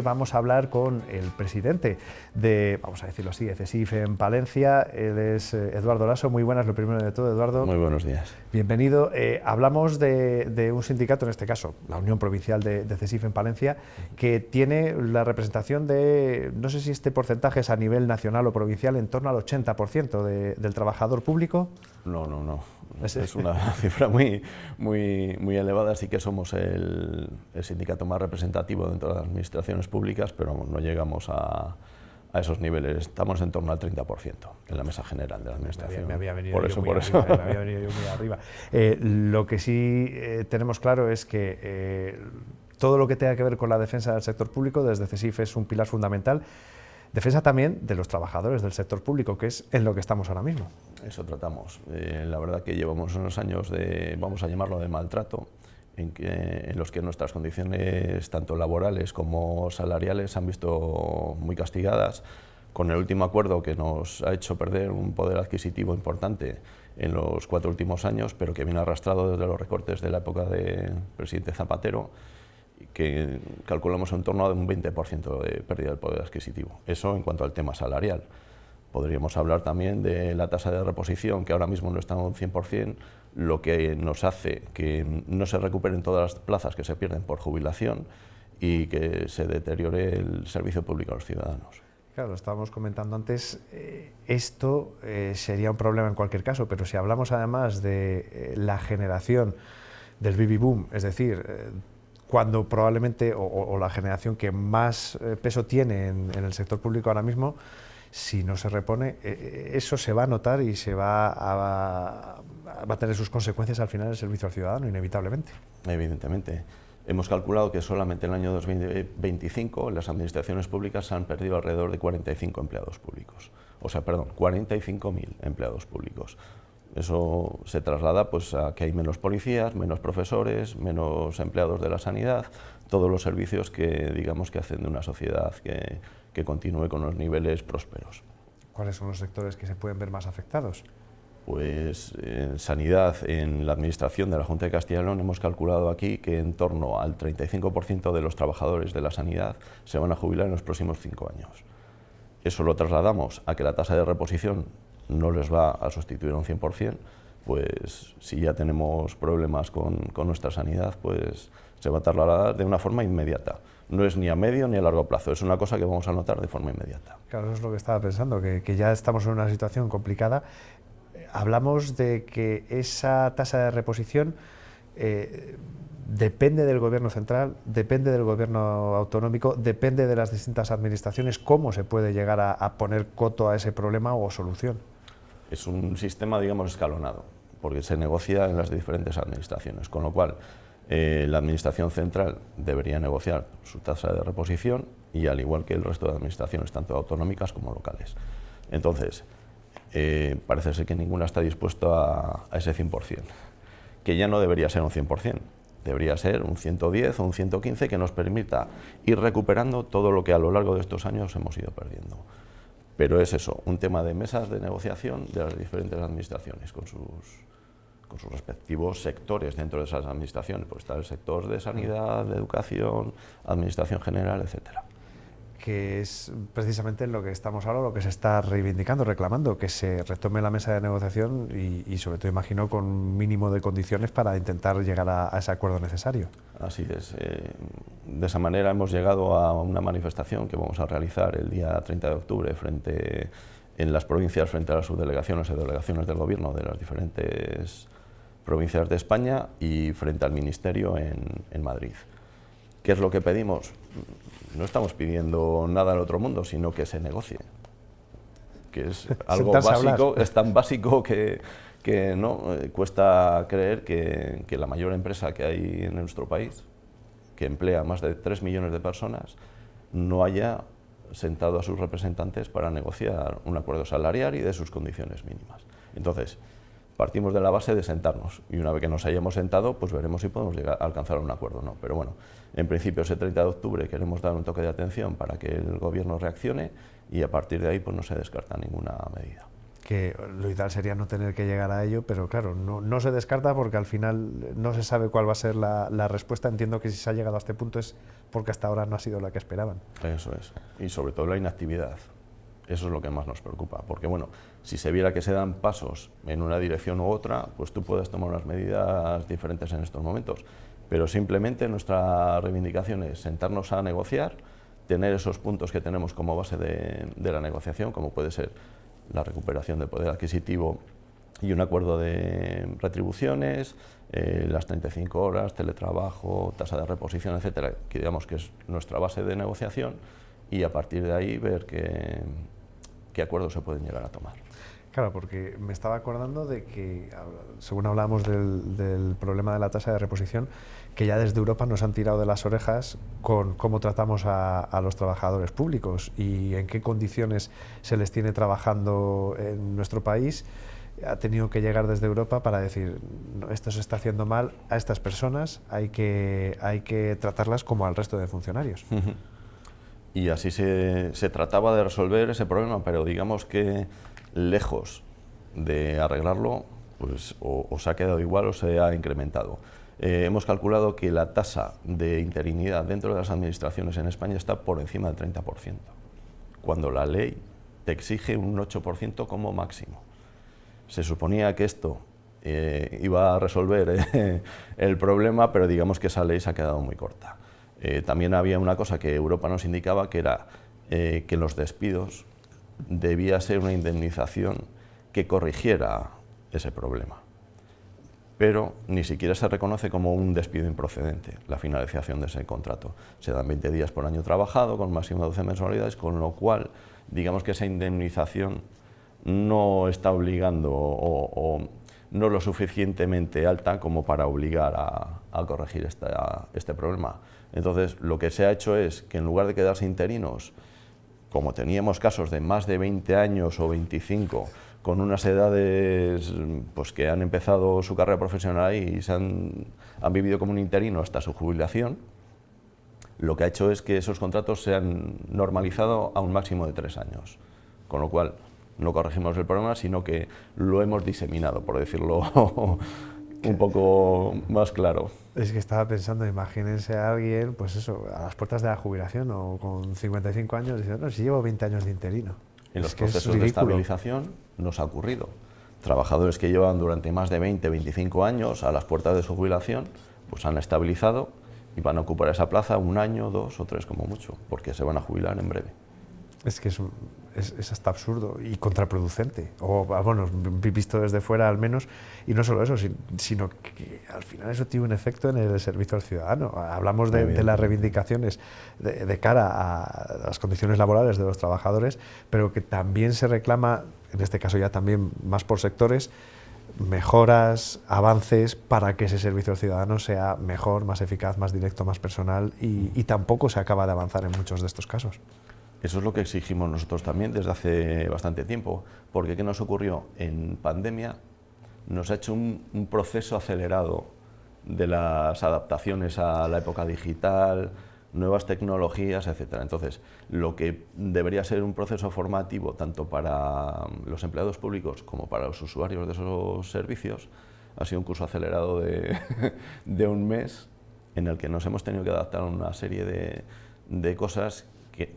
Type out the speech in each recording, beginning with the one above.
Vamos a hablar con el presidente de, vamos a decirlo así, de CESIF en Palencia. Él es Eduardo Laso. Muy buenas, lo primero de todo, Eduardo. Muy buenos días. Bienvenido. Hablamos de un sindicato, en este caso, la Unión Provincial de CESIF en Palencia, que tiene la representación de, no sé si este porcentaje es a nivel nacional o provincial, en torno al 80% del trabajador público. No. Es una cifra muy elevada. Sí que somos el sindicato más representativo dentro de las administraciones públicas, pero no llegamos a esos niveles. Estamos en torno al 30% en la mesa general de la administración. Me había venido yo muy arriba. Lo que sí tenemos claro es que todo lo que tenga que ver con la defensa del sector público desde CESIF es un pilar fundamental. Defensa también de los trabajadores del sector público, que es en lo que estamos ahora mismo. Eso tratamos. La verdad que llevamos unos años de, vamos a llamarlo, de maltrato, en los que nuestras condiciones, tanto laborales como salariales, se han visto muy castigadas, con el último acuerdo que nos ha hecho perder un poder adquisitivo importante en los 4 últimos años, pero que viene arrastrado desde los recortes de la época del presidente Zapatero, que calculamos en torno a un 20% de pérdida del poder adquisitivo. Eso en cuanto al tema salarial. Podríamos hablar también de la tasa de reposición, que ahora mismo no está en un 100%, lo que nos hace que no se recuperen todas las plazas que se pierden por jubilación y que se deteriore el servicio público a los ciudadanos. Claro, lo estábamos comentando antes, esto sería un problema en cualquier caso, pero si hablamos además de la generación del baby boom, es decir, cuando probablemente, o la generación que más peso tiene en el sector público ahora mismo, si no se repone, eso se va a notar y se va a tener sus consecuencias al final en el servicio al ciudadano, inevitablemente. Evidentemente. Hemos calculado que solamente en el año 2025 las administraciones públicas han perdido alrededor de 45 empleados públicos. O sea, perdón, 45.000 empleados públicos. Eso se traslada pues, a que hay menos policías, menos profesores, menos empleados de la sanidad, todos los servicios que, digamos, que hacen de una sociedad que continúe con los niveles prósperos. ¿Cuáles son los sectores que se pueden ver más afectados? Pues en sanidad, en la administración de la Junta de Castilla y León hemos calculado aquí que en torno al 35% de los trabajadores de la sanidad se van a jubilar en los próximos 5 años. Eso lo trasladamos a que la tasa de reposición no les va a sustituir un 100%, pues si ya tenemos problemas con nuestra sanidad, pues se va a trasladar de una forma inmediata. No es ni a medio ni a largo plazo, es una cosa que vamos a notar de forma inmediata. Claro, eso es lo que estaba pensando, que ya estamos en una situación complicada. Hablamos de que esa tasa de reposición depende del gobierno central, depende del gobierno autonómico, depende de las distintas administraciones. ¿Cómo se puede llegar a poner coto a ese problema o solución? Es un sistema, digamos, escalonado, porque se negocia en las diferentes administraciones, con lo cual la administración central debería negociar su tasa de reposición y al igual que el resto de administraciones, tanto autonómicas como locales. Entonces, parece ser que ninguna está dispuesta a ese 100%, que ya no debería ser un 100%, debería ser un 110 o un 115 que nos permita ir recuperando todo lo que a lo largo de estos años hemos ido perdiendo. Pero es eso, un tema de mesas de negociación de las diferentes administraciones con sus respectivos sectores dentro de esas administraciones. Pues está el sector de sanidad, de educación, administración general, etcétera. Que es precisamente en lo que estamos ahora, lo que se está reivindicando, reclamando, que se retome la mesa de negociación y sobre todo, imagino, con un mínimo de condiciones para intentar llegar a ese acuerdo necesario. Así es. De esa manera hemos llegado a una manifestación que vamos a realizar el día 30 de octubre en las provincias frente a las subdelegaciones y delegaciones del Gobierno de las diferentes provincias de España y frente al Ministerio en Madrid. ¿Qué es lo que pedimos? No estamos pidiendo nada al otro mundo, sino que se negocie, que es algo básico, es tan básico que no cuesta creer que la mayor empresa que hay en nuestro país, que emplea más de 3 millones de personas, no haya sentado a sus representantes para negociar un acuerdo salarial y de sus condiciones mínimas. Entonces, partimos de la base de sentarnos y una vez que nos hayamos sentado, pues veremos si podemos llegar a alcanzar un acuerdo o no. Pero bueno, en principio ese 30 de octubre queremos dar un toque de atención para que el Gobierno reaccione y a partir de ahí pues no se descarta ninguna medida. que lo ideal sería no tener que llegar a ello, pero claro, no se descarta porque al final no se sabe cuál va a ser la respuesta. Entiendo que si se ha llegado a este punto es porque hasta ahora no ha sido la que esperaban. Eso es, y sobre todo la inactividad. Eso es lo que más nos preocupa, porque bueno, si se viera que se dan pasos en una dirección u otra, pues tú puedes tomar unas medidas diferentes en estos momentos, pero simplemente nuestra reivindicación es sentarnos a negociar, tener esos puntos que tenemos como base de la negociación, como puede ser la recuperación del poder adquisitivo y un acuerdo de retribuciones, las 35 horas, teletrabajo, tasa de reposición, etcétera, que digamos que es nuestra base de negociación, y a partir de ahí ver qué acuerdos se pueden llegar a tomar. Claro, porque me estaba acordando de que, según hablábamos del problema de la tasa de reposición, que ya desde Europa nos han tirado de las orejas con cómo tratamos a los trabajadores públicos y en qué condiciones se les tiene trabajando en nuestro país. Ha tenido que llegar desde Europa para decir, no, esto se está haciendo mal a estas personas, hay que tratarlas como al resto de funcionarios. Y así se trataba de resolver ese problema, pero digamos que lejos de arreglarlo, pues o se ha quedado igual o se ha incrementado. Hemos calculado que la tasa de interinidad dentro de las administraciones en España está por encima del 30%, cuando la ley te exige un 8% como máximo. Se suponía que esto iba a resolver el problema, pero digamos que esa ley se ha quedado muy corta. También había una cosa que Europa nos indicaba, que era que los despidos debía ser una indemnización que corrigiera ese problema. Pero ni siquiera se reconoce como un despido improcedente la finalización de ese contrato. Se dan 20 días por año trabajado, con máximo 12 mensualidades, con lo cual, digamos que esa indemnización no está obligando o no lo suficientemente alta como para obligar a corregir este problema. Entonces, lo que se ha hecho es que en lugar de quedarse interinos, como teníamos casos de más de 20 años o 25, con unas edades pues, que han empezado su carrera profesional y han vivido como un interino hasta su jubilación, lo que ha hecho es que esos contratos se han normalizado a un máximo de 3 años, con lo cual no corregimos el problema, sino que lo hemos diseminado, por decirlo un poco más claro. Es que estaba pensando, imagínense a alguien, pues eso, a las puertas de la jubilación o con 55 años, diciendo, no, si llevo 20 años de interino. En los procesos de estabilización nos ha ocurrido. Trabajadores que llevan durante más de 20, 25 años a las puertas de su jubilación, pues han estabilizado y van a ocupar esa plaza 1 año, 2 o 3 como mucho, porque se van a jubilar en breve. Es que es hasta absurdo y contraproducente, o bueno, visto desde fuera al menos, y no solo eso, sino que al final eso tiene un efecto en el servicio al ciudadano. Hablamos de las reivindicaciones de cara a las condiciones laborales de los trabajadores, pero que también se reclama, en este caso ya también más por sectores, mejoras, avances para que ese servicio al ciudadano sea mejor, más eficaz, más directo, más personal, y tampoco se acaba de avanzar en muchos de estos casos. Eso es lo que exigimos nosotros también desde hace bastante tiempo, porque ¿qué nos ocurrió? En pandemia nos ha hecho un proceso acelerado de las adaptaciones a la época digital, nuevas tecnologías, etc. Entonces, lo que debería ser un proceso formativo tanto para los empleados públicos como para los usuarios de esos servicios, ha sido un curso acelerado de 1 mes en el que nos hemos tenido que adaptar a una serie de cosas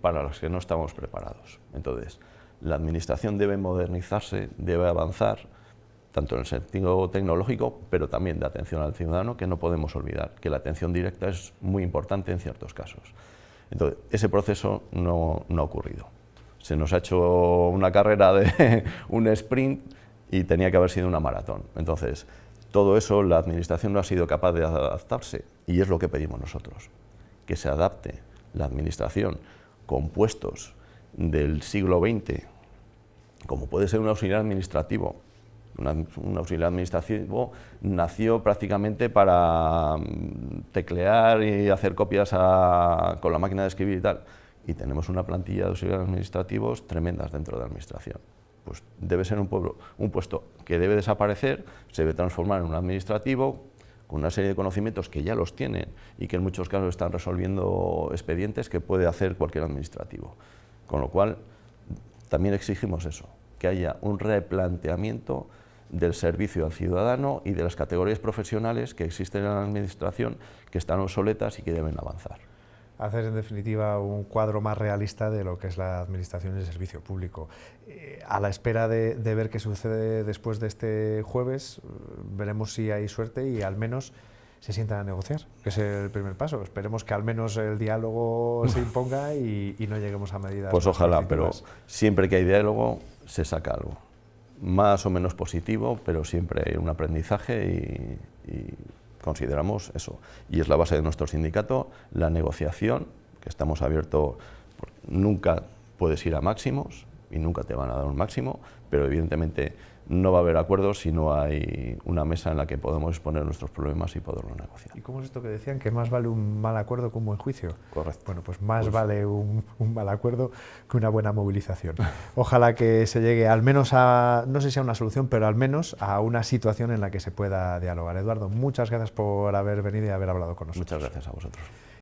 para las que no estamos preparados. Entonces, la administración debe modernizarse, debe avanzar, tanto en el sentido tecnológico, pero también de atención al ciudadano, que no podemos olvidar, que la atención directa es muy importante en ciertos casos. Entonces, ese proceso no ha ocurrido. Se nos ha hecho una carrera de un sprint y tenía que haber sido una maratón. Entonces, todo eso la administración no ha sido capaz de adaptarse, y es lo que pedimos nosotros, que se adapte la administración con puestos del siglo XX, como puede ser un auxiliar administrativo. Un auxiliar administrativo nació prácticamente para teclear y hacer copias con la máquina de escribir y tal, y tenemos una plantilla de auxiliares administrativos tremendas dentro de la administración. Pues debe ser un puesto que debe desaparecer, se debe transformar en un administrativo con una serie de conocimientos que ya los tienen y que en muchos casos están resolviendo expedientes que puede hacer cualquier administrativo. Con lo cual, también exigimos eso, que haya un replanteamiento del servicio al ciudadano y de las categorías profesionales que existen en la Administración, que están obsoletas y que deben avanzar. Hacer, en definitiva, un cuadro más realista de lo que es la Administración y el servicio público. A la espera de ver qué sucede después de este jueves, veremos si hay suerte y al menos se sientan a negociar, que es el primer paso. Esperemos que al menos el diálogo se imponga y no lleguemos a medidas Pues más ojalá, pero coercitivas. siempre que hay diálogo se saca algo. Más o menos positivo, pero siempre hay un aprendizaje y consideramos eso. Y es la base de nuestro sindicato, la negociación, que estamos abiertos. Nunca puedes ir a máximos y nunca te van a dar un máximo, pero evidentemente no va a haber acuerdos si no hay una mesa en la que podemos exponer nuestros problemas y poderlos negociar. ¿Y cómo es esto que decían, que más vale un mal acuerdo que un buen juicio? Correcto. Bueno, pues más vale un mal acuerdo que una buena movilización. Ojalá que se llegue al menos a, no sé si a una solución, pero al menos a una situación en la que se pueda dialogar. Eduardo, muchas gracias por haber venido y haber hablado con nosotros. Muchas gracias a vosotros.